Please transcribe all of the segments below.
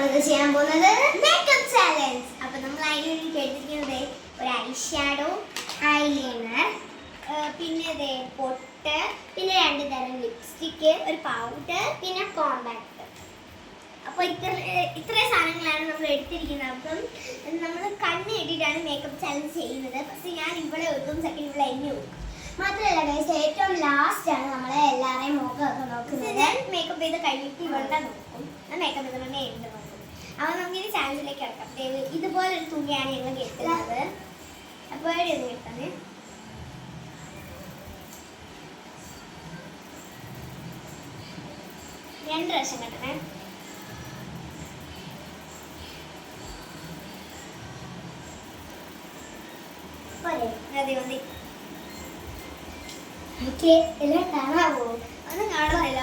നമ്മളിന്ന് ചെയ്യാൻ പോകുന്നത് മേക്കപ്പ് ചാലഞ്ച്. അപ്പൊ നമ്മൾ അതിന് വേണ്ടി എടുത്തിരിക്കുന്നത് ഒരു ഐ ഷാഡോ, ഐലൈനർ, പിന്നെ പൊട്ട്, പിന്നെ 2 തരം ലിപ്സ്റ്റിക്ക്, ഒരു പൗഡർ, പിന്നെ കോമ്പാക്ട്. അപ്പോൾ ഇത്രയും സാധനങ്ങളാണ് നമ്മൾ എടുത്തിരിക്കുന്നത്. അപ്പം നമ്മൾ കണ്ണ് കെട്ടിയിട്ടാണ് മേക്കപ്പ് ചാലഞ്ച് ചെയ്യുന്നത്. പക്ഷേ ഞാൻ ഇവിടെ വെക്കും, സെക്കൻഡ് ഇവിടെ എന്നെ വെക്കും. മാത്രമല്ല ഗൈസ്, ഏറ്റവും ലാസ്റ്റാണ് നമ്മൾ എല്ലാവരെയും മുഖമൊക്കെ നോക്കുന്നത്. മേക്കപ്പ് ചെയ്ത് കഴിഞ്ഞിട്ട് ഇവിടെ നോക്കും. മേക്കപ്പ് ചെയ്തിട്ടുണ്ടെങ്കിൽ എന്ത് നോക്കും. അപ്പോൾ നമുക്കിത് ചാലഞ്ചിലേക്ക് ഇറക്കാം. ഇതുപോലൊരു തുണിയാണ് ഞങ്ങൾ കെട്ടുന്നത്. അപ്പോൾ എവിടെ ഒന്ന് കെട്ടാണ്. രണ്ട് പ്രാവശ്യം കെട്ടണേ. മതി മതി. എനിക്ക് എല്ലാം കാണാവോ? ഒന്നും കാണുന്നില്ല.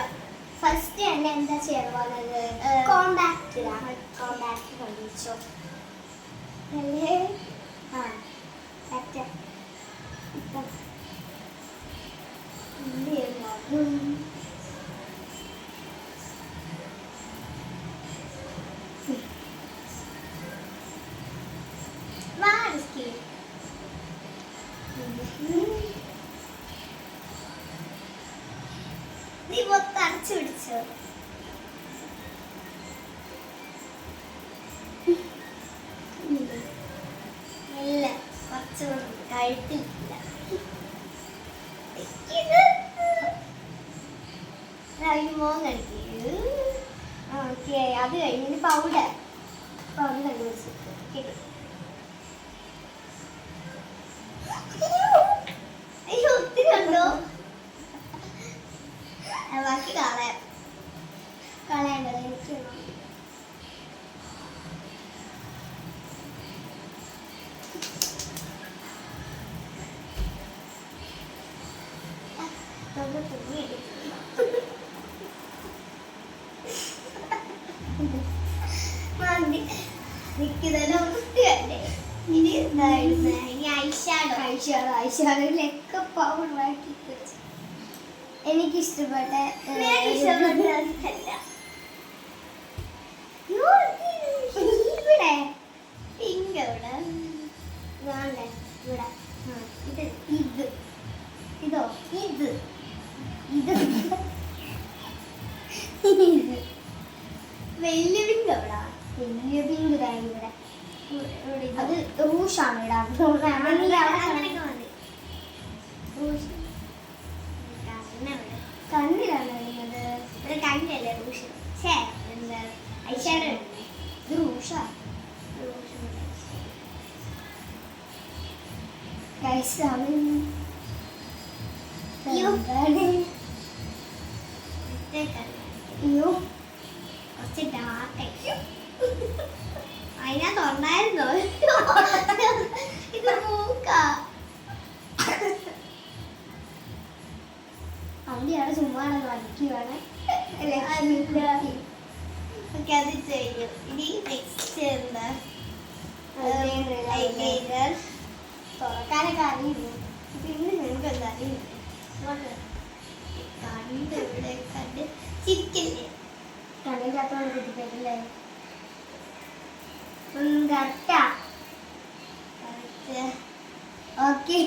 ഫസ്റ്റ് തന്നെ എന്താ ചെയ്യാൻ പോകുന്നത്? കോമ്പാക്ട് കണ്ടിച്ചോ അല്ലേ? ആ നീ മൊത്തം അടച്ചു പിടിച്ചോ? ഇല്ല, കുറച്ചുകൂടെ കഴുത്തില്ല. മോൻ കഴിക്കൂ. ഓക്കെ, അത് കഴിഞ്ഞ് പൗഡർ കണ്ടുപിടിച്ചിട്ട് കിട്ടും. അയ്യോ, ഒത്തിരി ഉണ്ടോ? ബാക്കി കളയേണ്ടത് എനിക്ക്. ഐഷാഡോയിലൊക്കെ പൗഡർ ആക്കി വെച്ചു. എനിക്കിഷ്ടപ്പെട്ട ഇവിടെ പിങ്ക് ഇവിടെ ഇവിടെ ഇത് ഇതോ ഇത് ഇത് ഇത് വലിയ പിങ്ക് എവിടാ? വലിയ പിങ്ക് ഇവിടെ. അത് റൂഷാണ് ഇടാൻ. കണ്ണിലാണ് ഇടുന്നത്. ഇവിടെ കണ്ണല്ലേ റൂഷ്. എന്താ ഐഷാഡോ? ഇത് റൂഷാ. കുറച്ച് ഡാർക്ക് അതിനകത്ത് ഉണ്ടായിരുന്നോ? ഇത് മൂക്കാ. അവിടെയാണ് ചുമ്മാ വരയ്ക്കുവാണ്. അത് ചെയ്യും. ഇനി നെക്സ്റ്റ് എന്താ? തുറക്കാനൊക്കെ അറിയുന്നു. പിന്നെ നിങ്ങൾക്ക് എന്താ അറിയില്ല. കണ്ട് ഇവിടെ കണ്ട് ചിരിക്കില്ലേ? കണ്ണില്ലാത്തോണ്ട് കിട്ടിക്കല്ലേ? ഓക്കെ,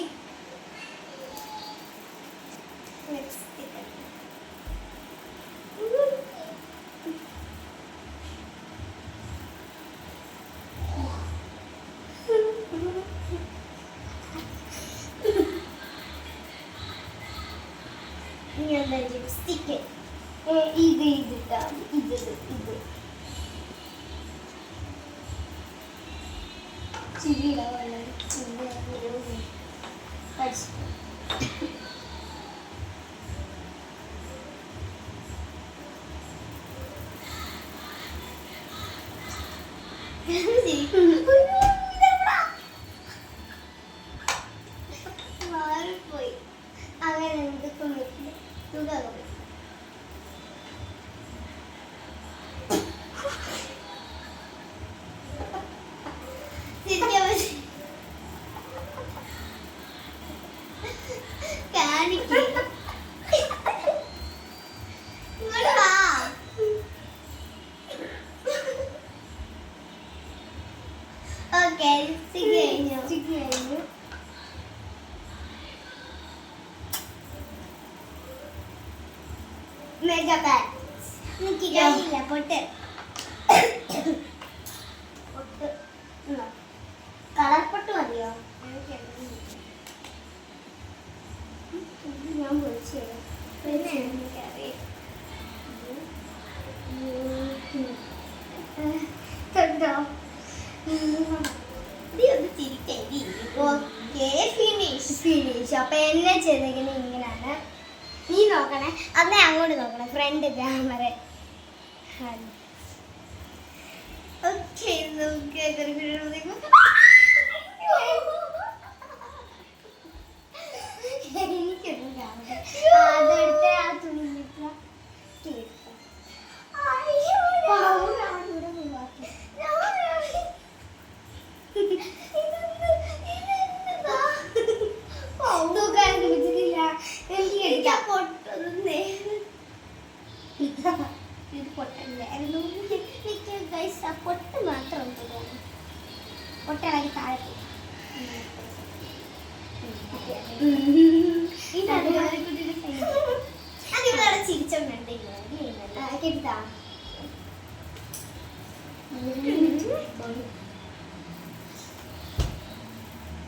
ലിപ്സ്റ്റിക്ക് ഇത് ചിരിയില്ല. മാറിപ്പോയി. അങ്ങനെ എന്തൊക്കെ തുക കാണിക്കും. ഓക്കെ ലിപ്സ്റ്റിക് കഴിഞ്ഞു. മെഗാ ബാഗ്സ് എനിക്ക് കഴിയില്ല. പൊട്ട് കളർ പൊട്ട് മതിയോ? ഞാൻ വിളിച്ചു പിന്നെ എനിക്കറിയാം. കണ്ടോ? ഫിനിഷ്. അപ്പൊ എന്നെ ചെയ്തെങ്കിൽ ഇങ്ങനെയാണ്. നീ നോക്കണേ, അന്നേ അങ്ങോട്ട് നോക്കണേ, ഫ്രണ്ട് ക്യാമറ. ഓക്കെ എനിക്കൊന്നും കാണട്ടെ. അതെടുത്ത് ആ തുണി പൊട്ട് മാത്രം പൊട്ടിളകി താഴെ അതിവിടെ ചിരിച്ചോണ്ട് കേട്ടാ.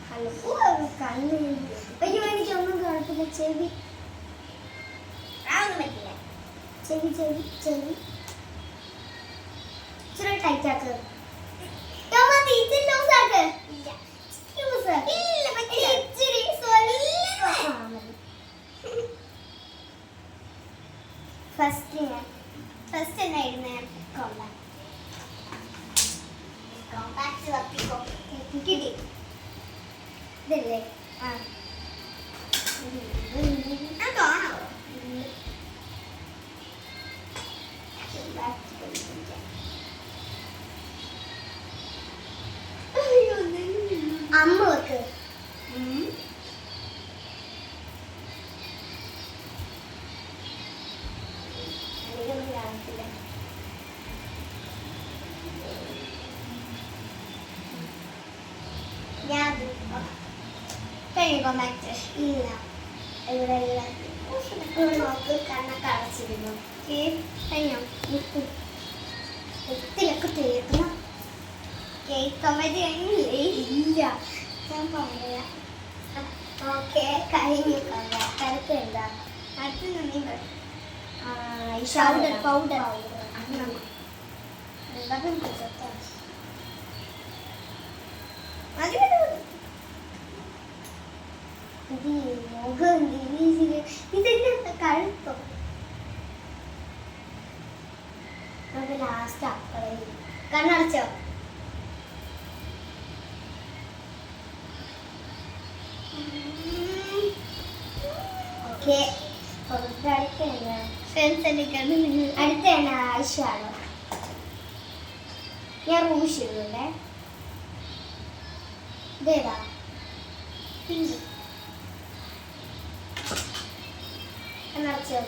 ഹലോ കണ്ണ്. അയ്യോ എനിക്കൊന്നും കുഴപ്പമില്ല. ചെവി പറ്റില്ല. ചെവി ചെവി ചെവി ഇച്ചിരി ടൈറ്റ് ആക്ക്. ഫസ്റ്റ് എന്നായിരുന്നു കിട്ടി. ഇതല്ലേ? കാണാവോ? അമ്മ വെക്ക്. ഞാൻ ഇല്ല ഇവിടെ നോക്ക്. കണ്ണൊക്കെ അടച്ചിരുന്നു. കഴിഞ്ഞോ? എത്തിലൊക്കെ തീർന്നു. കേൾക്കാൻ പറ്റില്ലേ? ഇല്ല, ഞാൻ പറയാം. ഓക്കെ കഴിഞ്ഞു. കരുത്ത് എന്താ അടുത്ത് നന്ദി പൗഡർ പൗഡർ മുഖം ഇതെന്നെ കഴുത്തോ? നമുക്ക് ലാസ്റ്റ് അപ്പളേ കണ്ണടച്ചോ? ഓക്കെ അടുത്ത ആയിഷാണോ? ഞാൻ റൂഷ് ഇടുന്നുണ്ടേ. ഇതേതാ? പിങ്ക്. കണ്ണടച്ചോ?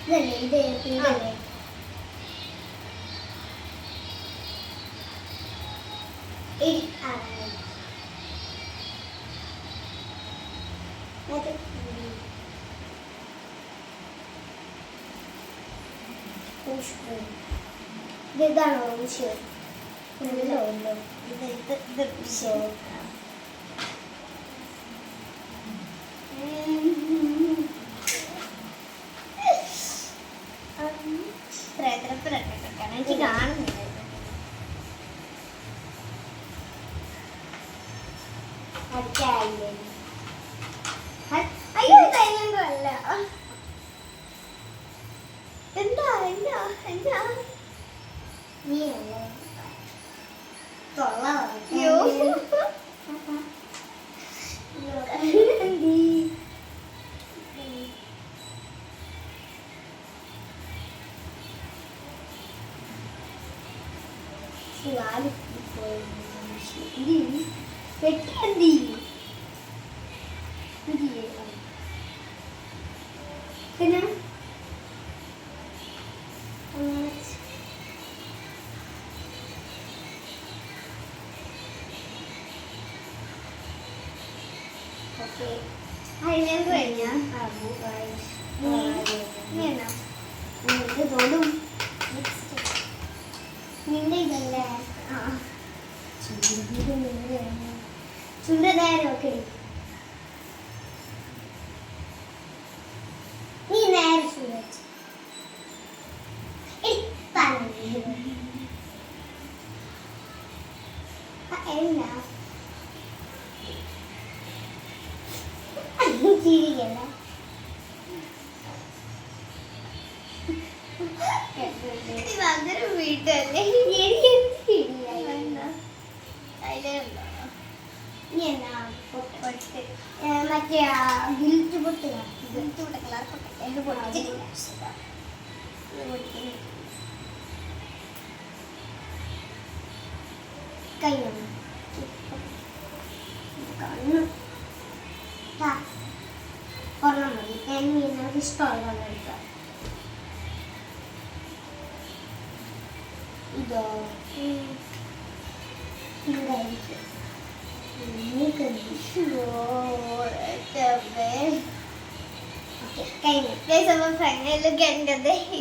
ഇതല്ലേ? ഇത് പിങ്കല്ലേ? ഇതാണോ റൂഷ്? ഉണ്ടോ ഉണ്ടോ? ഇത് റൂഷ്. എനിക്ക് കാണുന്നില്ല. അയ്യോ അല്ല. എന്താ എന്താ എന്താ നീ തൊള്ളയോ? പെട്ടി പിന്നെ തോടും നിന്റെ ഇതല്ലേ ചുണ്ടതാരൊക്കെ നീ നേരെ സൂരജ് എന്നാ ചിരിക്കല്ല ഭയങ്കര വീട്ടല്ലേ മറ്റേ ഗിൽറ്റ് പൊട്ടുക ഗിൽറ്റ് പൊട്ട കഴിഞ്ഞു കണ്ണു ഒരെണ്ണം മതി എനിക്ക് ഇഷ്ടമുള്ള എടുക്കാം ഇതോ ഇതായിരിക്കും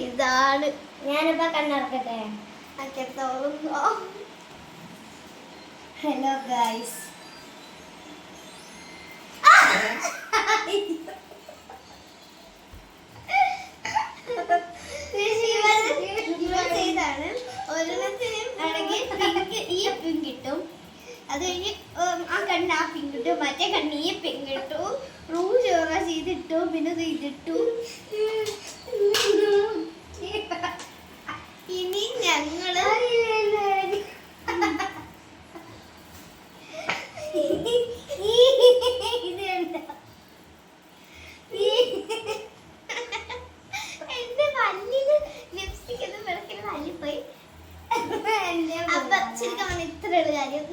ഇതാണ് ഞാനിപ്പോ കണ്ണറക്കട്ടെ ഹലോ ഗൈസ് ഇതാണ് ഒരെണ്ണത്തിനും ആണെങ്കിൽ പിങ്ക് ഈ പിങ്ക് കിട്ടും അത് കഴിഞ്ഞ് ആ കണ്ണ് ആ പിങ്ക് ഇട്ടു മറ്റേ കണ്ണ് ഈ പിങ്ക് ഇട്ടു റൂജ് ഓറഞ്ച് ഇതിട്ടു പിന്നെ ഇതിട്ടു ഇനി ഞങ്ങള് എന്റെ പല്ലില് ലിപ്സ്റ്റിക് ഒന്നും വെളുക്കിന് തല്ലിപ്പോയി അപ്പൊ ശരിക്കും പറഞ്ഞ ഇത്രയുള്ള കാര്യം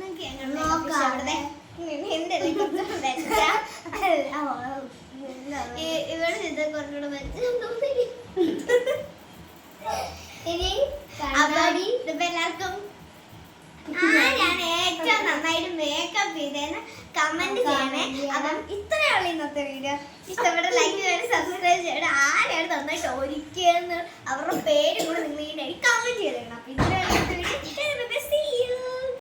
ഇവിടെ ഇത് കുറച്ചുകൂടെ ഇനി ഇതിപ്പോ എല്ലാവർക്കും ആരാണ് ഏറ്റവും നന്നായിട്ട് മേക്കപ്പ് ചെയ്തേന്ന് കമന്റ് ചെയ്യണേ. അപ്പം ഇത്രയുള്ള ഇന്നത്തെ വീഡിയോ ഇഷ്ടപ്പെട്ട ലൈക്ക് ചെയ്യണം, സബ്സ്ക്രൈബ് ചെയ്യണം. ആരാണ് നന്നായിട്ട് ഒരുക്കിയെന്ന് അവരുടെ പേരും കൂടെ നിങ്ങൾ ഈ കമന്റ് ചെയ്തേക്കണം. അപ്പൊ ഇത്രയുള്ള വീഡിയോ